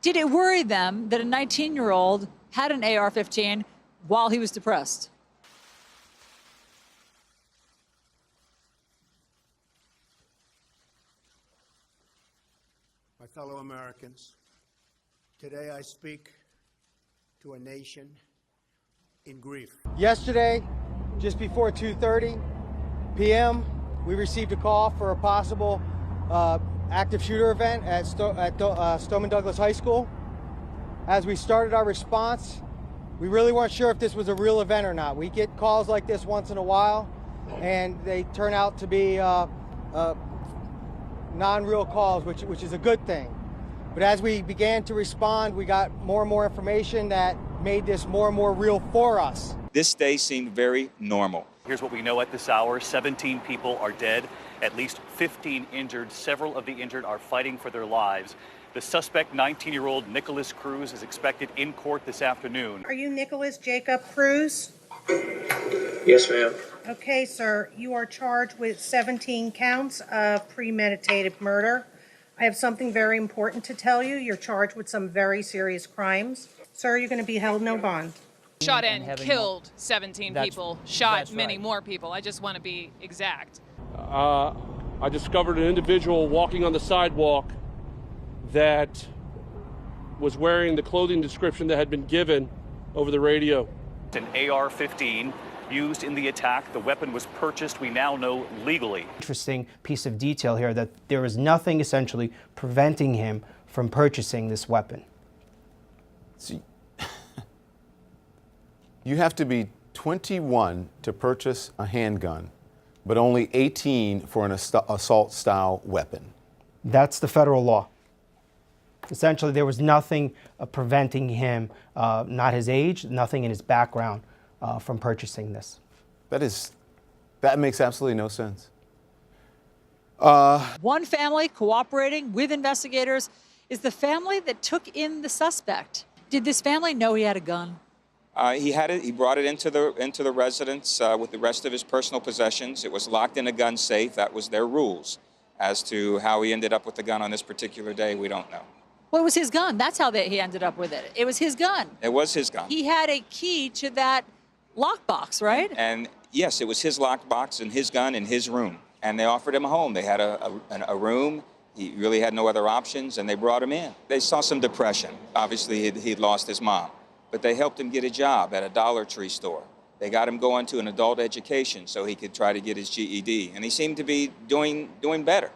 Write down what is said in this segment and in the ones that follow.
Did it worry them that a 19-year-old had an AR-15 while he was depressed? My fellow Americans, today I speak to a nation in grief. Yesterday, just before 2:30 p.m., we received a call for a possible active shooter event at Stoneman Douglas High School. As we started our response, we really weren't sure if this was a real event or not. We get calls like this once in a while, and they turn out to be non-real calls, which is a good thing. But as we began to respond, we got more and more information that made this more and more real for us. This day seemed very normal. Here's what we know at this hour. 17 people are dead, at least 15 injured. Several of the injured are fighting for their lives. The suspect, 19-year-old Nicholas Cruz, is expected in court this afternoon. Are you Nicholas Jacob Cruz? Yes, ma'am. Okay, sir. You are charged with 17 counts of premeditated murder. I have something very important to tell you. You're charged with some very serious crimes. Sir, you're going to be held no bond. Shot and killed 17 people, shot many right. more people. I just want to be exact. I discovered an individual walking on the sidewalk that was wearing the clothing description that had been given over the radio. An AR-15 used in the attack. The weapon was purchased, we now know, legally. Interesting piece of detail here that there was nothing essentially preventing him from purchasing this weapon. See, you have to be 21 to purchase a handgun, but only 18 for an assault-style weapon. That's the federal law. Essentially, there was nothing preventing him, not his age, nothing in his background, from purchasing this. That makes absolutely no sense. One family cooperating with investigators is the family that took in the suspect. Did this family know he had a gun? He had it. He brought it into the residence with the rest of his personal possessions. It was locked in a gun safe. That was their rules. As to how he ended up with the gun on this particular day, we don't know. Well, it was his gun. That's how he ended up with it. It was his gun. It was his gun. He had a key to that lockbox, right? And yes, it was his lockbox and his gun in his room. And they offered him a home. They had a room. He really had no other options, and they brought him in. They saw some depression. Obviously, he'd lost his mom. But they helped him get a job at a Dollar Tree store. They got him going to an adult education so he could try to get his GED. And he seemed to be doing better.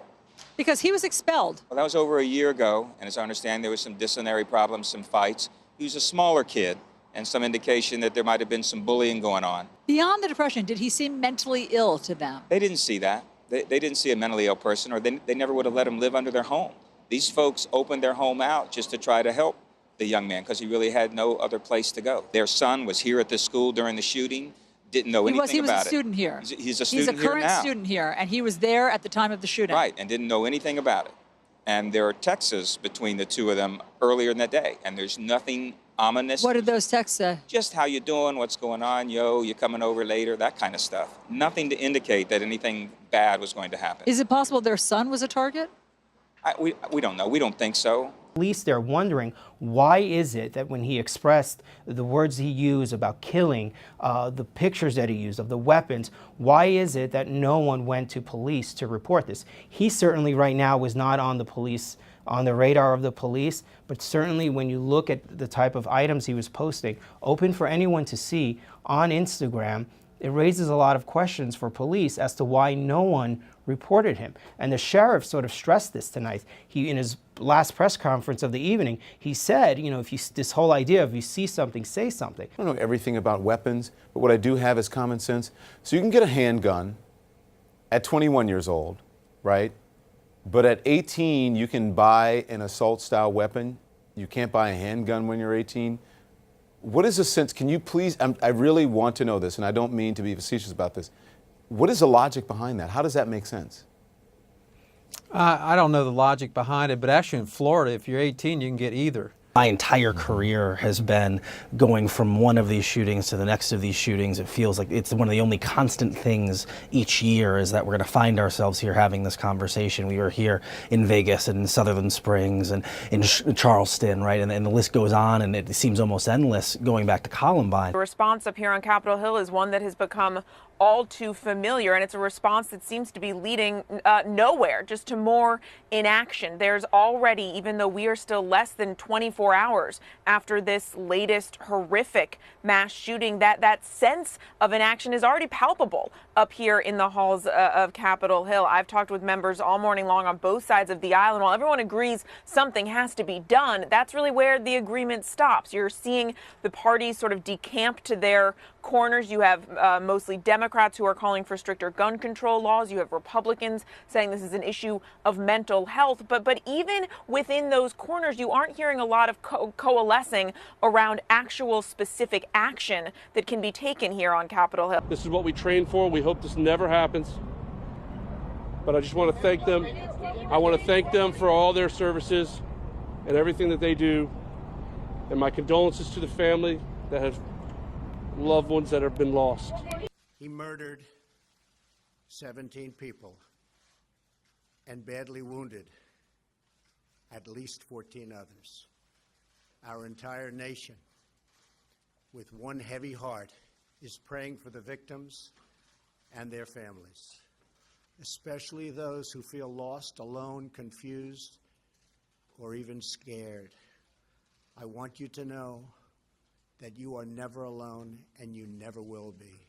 Because he was expelled. Well, that was over a year ago, and as I understand, there was some disciplinary problems, some fights. He was a smaller kid, and some indication that there might have been some bullying going on. Beyond the depression, did he seem mentally ill to them? They didn't see that. They didn't see a mentally ill person, or they never would have let him live under their home. These folks opened their home out just to try to help the young man because he really had no other place to go. Their son was here at this school during the shooting, didn't know anything about it. He was a student here. He's a student here now. He's a current student here, and he was there at the time of the shooting. Right, and didn't know anything about it. And there are texts between the two of them earlier in that day, and there's nothing ominous. What did those texts say? Just how you doing, what's going on, yo, you coming over later, that kind of stuff. Nothing to indicate that anything bad was going to happen. Is it possible their son was a target? We don't know. We don't think so. At least they're wondering, why is it that when he expressed the words he used about killing, the pictures that he used of the weapons, why is it that no one went to police to report this? He certainly right now was not on the radar of the police, but certainly when you look at the type of items he was posting, open for anyone to see on Instagram, it raises a lot of questions for police as to why no one reported him. And the sheriff sort of stressed this tonight. In his last press conference of the evening, he said, you know, this whole idea of you see something, say something. I don't know everything about weapons, but what I do have is common sense. So you can get a handgun at 21 years old, right? But at 18, you can buy an assault-style weapon. You can't buy a handgun when you're 18. What is the sense? Can you please, I really want to know this, and I don't mean to be facetious about this. What is the logic behind that? How does that make sense? I don't know the logic behind it, but actually in Florida, if you're 18, you can get either. My entire career has been going from one of these shootings to the next of these shootings. It feels like it's one of the only constant things each year is that we're going to find ourselves here having this conversation. We were here in Vegas and in Sutherland Springs and in Charleston, right? And the list goes on, and it seems almost endless going back to Columbine. The response up here on Capitol Hill is one that has become all too familiar, and it's a response that seems to be leading nowhere, just to more inaction. There's already, even though we are still less than 24 hours after this latest horrific mass shooting, that sense of inaction is already palpable up here in the halls of Capitol Hill. I've talked with members all morning long on both sides of the aisle, and while everyone agrees something has to be done, that's really where the agreement stops. You're seeing the parties sort of decamp to their corners. You have mostly Democrats who are calling for stricter gun control laws. You have Republicans saying this is an issue of mental health. But even within those corners, you aren't hearing a lot of coalescing around actual specific action that can be taken here on Capitol Hill. This is what we train for. We hope this never happens. But I just want to thank them. I want to thank them for all their services and everything that they do. And my condolences to the family that have loved ones that have been lost. He murdered 17 people and badly wounded at least 14 others. Our entire nation, with one heavy heart, is praying for the victims and their families, especially those who feel lost, alone, confused, or even scared. I want you to know that you are never alone and you never will be.